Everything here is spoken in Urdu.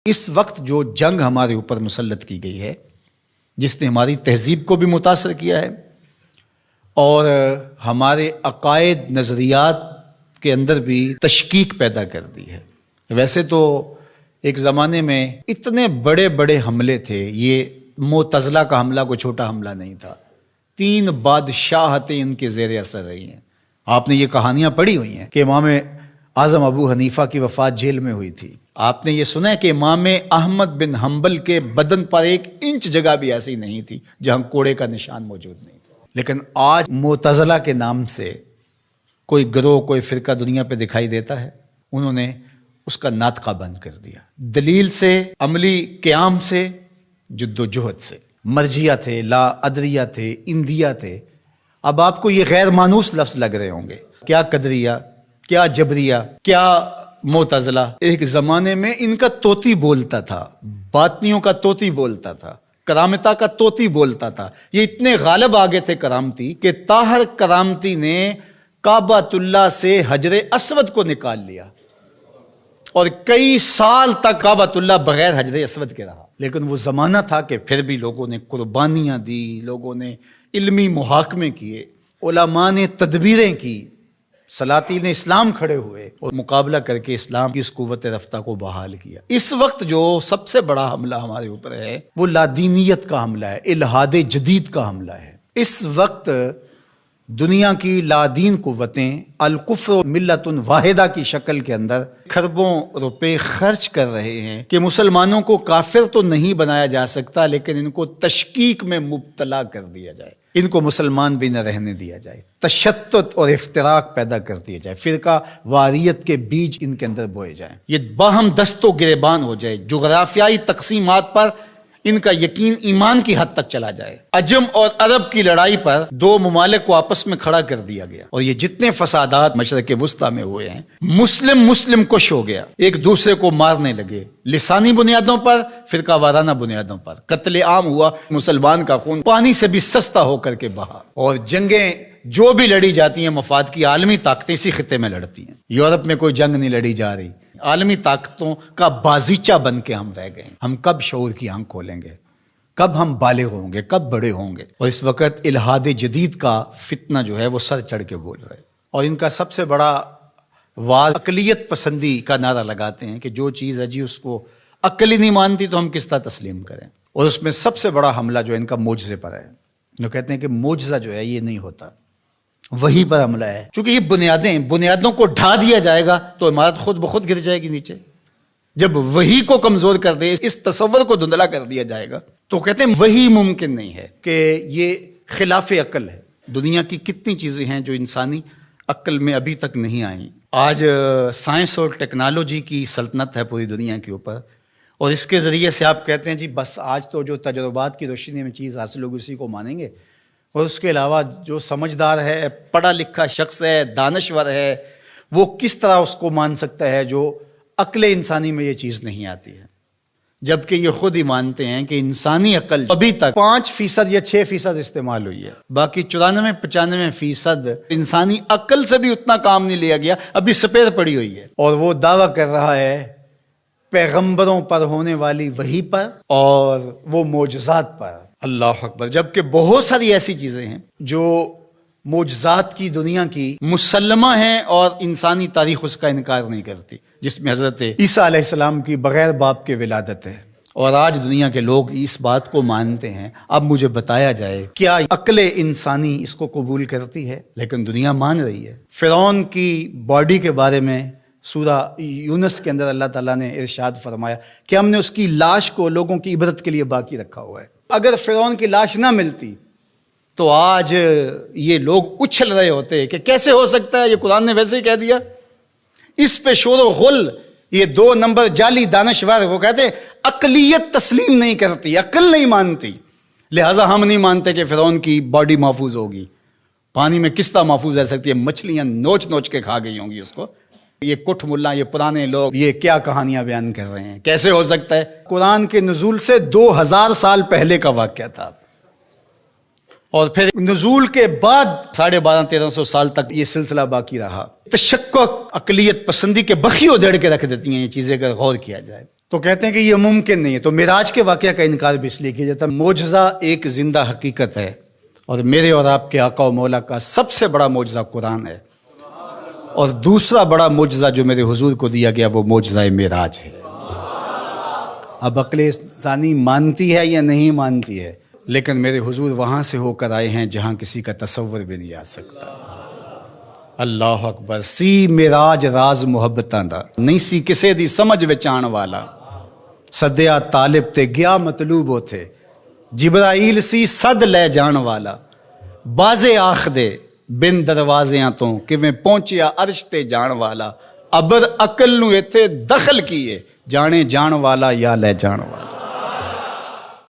اس وقت جو جنگ ہمارے اوپر مسلط کی گئی ہے، جس نے ہماری تہذیب کو بھی متاثر کیا ہے اور ہمارے عقائد نظریات کے اندر بھی تشکیک پیدا کر دی ہے۔ ویسے تو ایک زمانے میں اتنے بڑے بڑے حملے تھے، یہ معتزلہ کا حملہ کوئی چھوٹا حملہ نہیں تھا۔ 3 بادشاہتیں ان کے زیر اثر رہی ہیں۔ آپ نے یہ کہانیاں پڑھی ہوئی ہیں کہ امام اعظم ابو حنیفہ کی وفات جیل میں ہوئی تھی۔ آپ نے یہ سنا ہے کہ امام احمد بن حنبل کے بدن پر 1 انچ جگہ بھی ایسی نہیں تھی جہاں کوڑے کا نشان موجود نہیں تھا۔ لیکن آج معتزلہ کے نام سے کوئی گروہ، کوئی فرقہ دنیا پہ دکھائی دیتا ہے، انہوں نے اس کا ناطقہ بند کر دیا۔ دلیل سے، عملی قیام سے، جد و جہد سے۔ مرجیہ تھے، لا ادریہ تھے، اندیہ تھے۔ اب آپ کو یہ غیر مانوس لفظ لگ رہے ہوں گے، کیا قدریہ، کیا جبریہ، کیا معتزلہ۔ ایک زمانے میں ان کا طوطی بولتا تھا، باطنیوں کا طوطی بولتا تھا، کرامتہ کا طوطی بولتا تھا۔ یہ اتنے غالب آگے تھے کرامتی کہ طاہر کرامتی نے کعبۃ اللہ سے حجر اسود کو نکال لیا اور کئی سال تک کعبۃ اللہ بغیر حجر اسود کے رہا۔ لیکن وہ زمانہ تھا کہ پھر بھی لوگوں نے قربانیاں دی، لوگوں نے علمی محاکمے کیے، علماء نے تدبیریں کی، سلاطین اسلام کھڑے ہوئے اور مقابلہ کر کے اسلام کی اس قوت رفتہ کو بحال کیا۔ اس وقت جو سب سے بڑا حملہ ہمارے اوپر ہے وہ لادینیت کا حملہ ہے، الحاد جدید کا حملہ ہے۔ اس وقت دنیا کی لادین قوتیں الکفر ملت واحدہ کی شکل کے اندر کھربوں روپے خرچ کر رہے ہیں کہ مسلمانوں کو کافر تو نہیں بنایا جا سکتا، لیکن ان کو تشکیک میں مبتلا کر دیا جائے، ان کو مسلمان بھی نہ رہنے دیا جائے، تشتت اور افتراق پیدا کر دیا جائے، فرقہ واریت کے بیج ان کے اندر بوئے جائیں، یہ باہم دست و گریبان ہو جائے، جغرافیائی تقسیمات پر ان کا یقین ایمان کی حد تک چلا جائے۔ عجم اور عرب کی لڑائی پر 2 ممالک کو آپس میں کھڑا کر دیا گیا، اور یہ جتنے فسادات مشرق وسطیٰ میں ہوئے ہیں، مسلم کش ہو گیا، ایک دوسرے کو مارنے لگے، لسانی بنیادوں پر، فرقہ وارانہ بنیادوں پر، قتل عام ہوا، مسلمان کا خون پانی سے بھی سستا ہو کر کے بہا، اور جنگیں جو بھی لڑی جاتی ہیں مفاد کی عالمی طاقتیں اسی خطے میں لڑتی ہیں۔ یورپ میں کوئی جنگ نہیں لڑی جا رہی، عالمی طاقتوں کا بازیچہ بن کے ہم رہ گئے ہیں۔ ہم کب شعور کی آنکھ کھولیں گے؟ کب ہم بالغ ہوں گے؟ کب بڑے ہوں گے؟ اور اس وقت الحاد جدید کا فتنہ جو ہے وہ سر چڑھ کے بول رہا ہے، اور ان کا سب سے بڑا واز اقلیت پسندی کا نعرہ لگاتے ہیں کہ جو چیز ہے جی اس کو عقل ہی نہیں مانتی تو ہم کس طرح تسلیم کریں۔ اور اس میں سب سے بڑا حملہ جو ان کا معجزے پر ہے، جو کہتے ہیں کہ معجزہ جو ہے یہ نہیں ہوتا، وہی پر حملہ ہے۔ چونکہ یہ بنیادوں کو ڈھا دیا جائے گا تو عمارت خود بخود گر جائے گی نیچے۔ جب وہی کو کمزور کر دے، اس تصور کو دھندلا کر دیا جائے گا، تو کہتے ہیں وہی ممکن نہیں ہے، کہ یہ خلاف عقل ہے۔ دنیا کی کتنی چیزیں ہیں جو انسانی عقل میں ابھی تک نہیں آئیں۔ آج سائنس اور ٹیکنالوجی کی سلطنت ہے پوری دنیا کے اوپر، اور اس کے ذریعے سے آپ کہتے ہیں جی بس آج تو جو تجربات کی روشنی میں چیز حاصل ہوگی اسی کو مانیں گے، اور اس کے علاوہ جو سمجھدار ہے، پڑھا لکھا شخص ہے، دانشور ہے، وہ کس طرح اس کو مان سکتا ہے جو عقل انسانی میں یہ چیز نہیں آتی ہے؟ جبکہ یہ خود ہی مانتے ہیں کہ انسانی عقل ابھی تک 5% یا 6% استعمال ہوئی ہے، باقی 94-95% انسانی عقل سے بھی اتنا کام نہیں لیا گیا، ابھی سپیر پڑی ہوئی ہے۔ اور وہ دعویٰ کر رہا ہے پیغمبروں پر ہونے والی وحی پر اور وہ معجزات پر۔ اللہ اکبر! جبکہ بہت ساری ایسی چیزیں ہیں جو معجزات کی دنیا کی مسلمہ ہیں اور انسانی تاریخ اس کا انکار نہیں کرتی، جس میں حضرت عیسیٰ علیہ السلام کی بغیر باپ کے ولادت ہے، اور آج دنیا کے لوگ اس بات کو مانتے ہیں۔ اب مجھے بتایا جائے کیا عقل انسانی اس کو قبول کرتی ہے؟ لیکن دنیا مان رہی ہے۔ فرعون کی باڈی کے بارے میں سورہ یونس کے اندر اللہ تعالیٰ نے ارشاد فرمایا کہ ہم نے اس کی لاش کو لوگوں کی عبرت کے لیے باقی رکھا ہوا ہے۔ اگر فرعون کی لاش نہ ملتی تو آج یہ لوگ اچھل رہے ہوتے کہ کیسے ہو سکتا ہے، یہ قرآن نے ویسے ہی کہہ دیا۔ اس پہ شور و غل، یہ 2 نمبر جعلی دانشور، وہ کہتے عقلیت تسلیم نہیں کرتی، عقل نہیں مانتی، لہٰذا ہم نہیں مانتے کہ فرعون کی باڈی محفوظ ہوگی۔ پانی میں کس طرح محفوظ رہ سکتی ہے؟ مچھلیاں نوچ کے کھا گئی ہوں گی اس کو۔ یہ کٹھ ملا، یہ پرانے لوگ یہ کیا کہانیاں بیان کر رہے ہیں؟ کیسے ہو سکتا ہے؟ قرآن کے نزول سے 2000 سال پہلے کا واقعہ تھا، اور پھر نزول کے بعد 1250-1300 سال تک یہ سلسلہ باقی رہا۔ تشکک، عقلیت پسندی کے بخیوں جڑ کے رکھ دیتی ہیں یہ چیزیں اگر غور کیا جائے۔ تو کہتے ہیں کہ یہ ممکن نہیں ہے. تو معراج کے واقعہ کا انکار بھی اس لیے کیا جاتا ہے. معجزہ ایک زندہ حقیقت ہے، اور میرے اور آپ کے آقا و مولا کا سب سے بڑا معجزہ قرآن ہے، اور دوسرا بڑا معجزہ جو میرے حضور کو دیا گیا وہ معجزہ معراج ہے. اب عقل انسانی مانتی ہے یا نہیں مانتی ہے، لیکن میرے حضور وہاں سے ہو کر آئے ہیں جہاں کسی کا تصور بھی نہیں آ سکتا. اللہ اکبر. سی معراج راز محبتاں دا نہیں سی کسے دی سمجھ وچ آن والا، سدیا طالب تے گیا مطلوب ہوتے، جبرائیل سی صد لے جان والا، بازے آخ دے بن دروازیاں تو کیویں پہنچیا عرش تے جان والا، ابر عقل نو ایتھے دخل کیے، جانے جان والا یا لے جان والا.